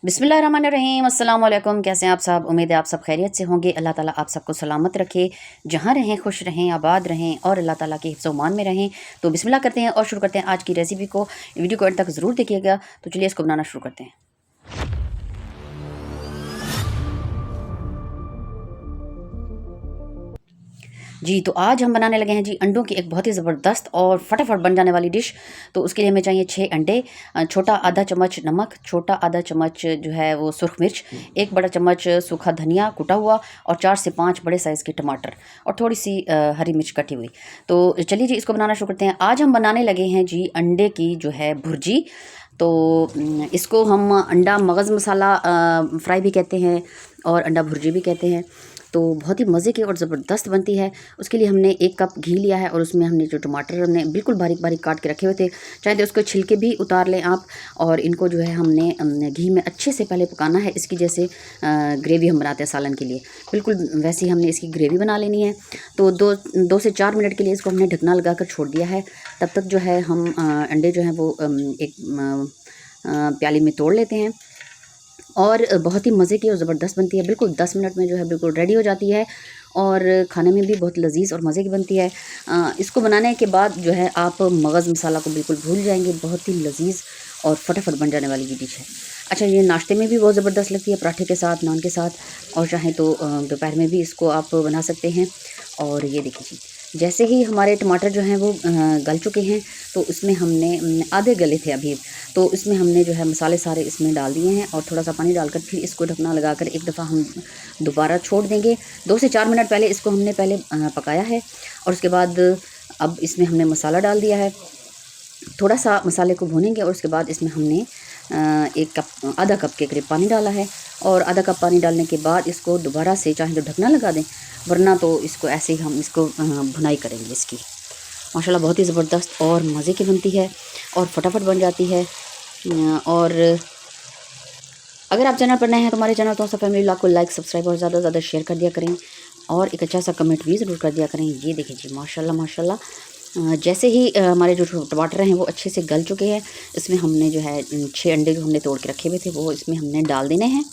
बिस्मिल्लाहिर्रहमानिर्रहीम अस्सलाम वालेकुम। कैसे हैं आप सब? उम्मीद है आप सब खैरियत से होंगे। अल्लाह ताला आप सबको सलामत रखे, जहाँ रहें खुश रहें, आबाद रहें और अल्लाह ताला के हिफ्ज़ मान में रहें। तो बिस्मिल्लाह करते हैं और शुरू करते हैं आज की रेसिपी को। वीडियो को एंड तक ज़रूर देखिएगा। तो चलिए इसको बनाना शुरू करते हैं। जी, तो आज हम बनाने लगे हैं जी अंडों की एक बहुत ही ज़बरदस्त और फटाफट बन जाने वाली डिश। तो उसके लिए हमें चाहिए 6 अंडे, छोटा आधा चम्मच नमक, छोटा आधा चम्मच जो है वो सुरख मिर्च, 1 बड़ा चम्मच सूखा धनिया कुटा हुआ और 4 से 5 बड़े साइज़ के टमाटर और थोड़ी सी हरी मिर्च कटी हुई। तो चलिए जी इसको बनाना शुरू करते हैं। आज हम बनाने लगे हैं जी अंडे की जो है भुर्जी। तो इसको हम अंडा मगज़ मसाला फ्राई भी कहते हैं और अंडा भुर्जी भी कहते हैं। तो बहुत ही मज़े की और ज़बरदस्त बनती है। उसके लिए हमने 1 कप घी लिया है और उसमें हमने जो टमाटर हमने बिल्कुल बारीक बारीक काट के रखे हुए थे, चाहे तो उसको छिलके भी उतार लें आप। और इनको जो है हमने घी में अच्छे से पहले पकाना है। इसकी जैसे ग्रेवी हम बनाते हैं सालन के लिए, बिल्कुल वैसे ही हमने इसकी ग्रेवी बना लेनी है। तो 2 से 4 मिनट के लिए इसको हमने ढकना लगा कर छोड़ दिया है। तब तक जो है हम अंडे जो हैं वो एक प्याली में तोड़ लेते हैं और बहुत ही मज़े की और ज़बरदस्त बनती है। बिल्कुल 10 मिनट में जो है बिल्कुल रेडी हो जाती है और खाने में भी बहुत लजीज़ और मज़े की बनती है। इसको बनाने के बाद जो है आप मगज़ मसाला को बिल्कुल भूल जाएंगे। बहुत ही लजीज़ और फटाफट बन जाने वाली ये डिश है। अच्छा, ये नाश्ते में भी बहुत ज़बरदस्त लगती है, पराठे के साथ, नान के साथ, और चाहें तो दोपहर में भी इसको आप बना सकते हैं। और ये देखिए जी, जैसे ही हमारे टमाटर जो हैं वो गल चुके हैं, तो उसमें हमने आधे गले थे अभी, तो इसमें हमने जो है मसाले सारे इसमें डाल दिए हैं और थोड़ा सा पानी डालकर फिर इसको ढकना लगाकर एक दफ़ा हम दोबारा छोड़ देंगे। 2 से 4 मिनट पहले इसको हमने पकाया है और उसके बाद अब इसमें हमने मसाला डाल दिया है। थोड़ा सा मसाले को भूनेंगे और उसके बाद इसमें हमने 1 कप आधा कप के करीब पानी डाला है। और आधा कप पानी डालने के बाद इसको दोबारा से चाहे तो ढकना लगा दें, वरना तो इसको ऐसे ही हम इसको भुनाई करेंगे इसकी। माशाल्लाह बहुत ही ज़बरदस्त और मज़े की बनती है और फटाफट बन जाती है। और अगर आप चैनल पर नए हैं तो हमारे चैनल तो फैमिली व्लॉग को लाइक सब्सक्राइब और ज़्यादा से ज़्यादा शेयर कर दिया करें और एक अच्छा सा कमेंट भी ज़रूर कर दिया करें। ये देखिए जी, माशाल्लाह माशाल्लाह, जैसे ही हमारे जो टमाटर हैं वो अच्छे से गल चुके हैं, इसमें हमने जो है 6 अंडे जो हमने तोड़ के रखे हुए थे वो इसमें हमने डाल देने हैं।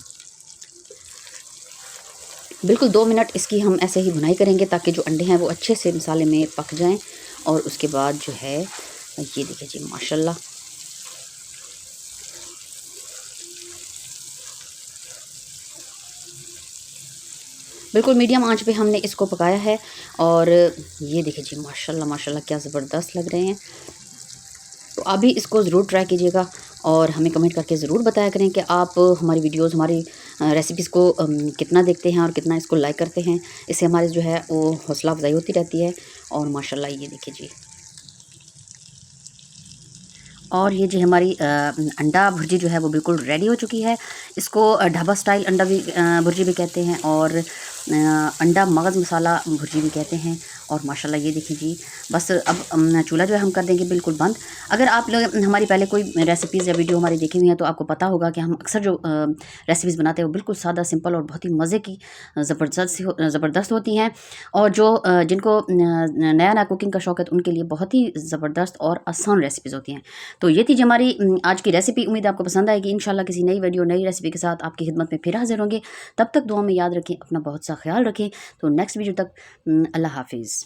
बिल्कुल 2 मिनट इसकी हम ऐसे ही भुनाई करेंगे ताकि जो अंडे हैं वो अच्छे से मसाले में पक जाएं। और उसके बाद जो है ये देखिए जी, माशाल्लाह बिल्कुल मीडियम आंच पे हमने इसको पकाया है। और ये देखिए जी, माशाल्लाह माशाल्लाह क्या ज़बरदस्त लग रहे हैं। तो आप भी इसको ज़रूर ट्राई कीजिएगा और हमें कमेंट करके ज़रूर बताया करें कि आप हमारी वीडियोस, हमारी रेसिपीज़ को कितना देखते हैं और कितना इसको लाइक करते हैं। इससे हमारी जो है वो हौसला अफजाई होती रहती है। और माशाल्लाह ये देखिए जी, और ये जी हमारी अंडा भुर्जी जो है वो बिल्कुल रेडी हो चुकी है। इसको ढाबा स्टाइल अंडा भी भुर्जी भी कहते हैं और अंडा मगज़ मसाला भुर्जी भी कहते हैं। और माशाल्लाह ये देखिए जी, बस अब चूल्हा जो है हम कर देंगे बिल्कुल बंद। अगर आप लोग हमारी पहले कोई रेसिपीज़ या वीडियो हमारी देखी हुई हैं तो आपको पता होगा कि हम अक्सर जो रेसिपीज़ बनाते हैं वो बिल्कुल सादा सिंपल और बहुत ही मज़े की ज़बरदस्त होती हैं। और जो जिनको नया नया कुकिंग का शौक़ है तो उनके लिए बहुत ही ज़बरदस्त और आसान रेसिपीज़ होती हैं। तो ये थी जी हमारी आज की रेसिपी। उम्मीद है आपको पसंद आएगी। इंशाल्लाह किसी नई वीडियो नई रेसिपी के साथ आपकी खिदमत में फिर हाजिर होंगे। तब तक दुआ में याद रखें, अपना बहुत सा ख्याल रखें। तो नेक्स्ट वीडियो तक अल्लाह हाफिज़।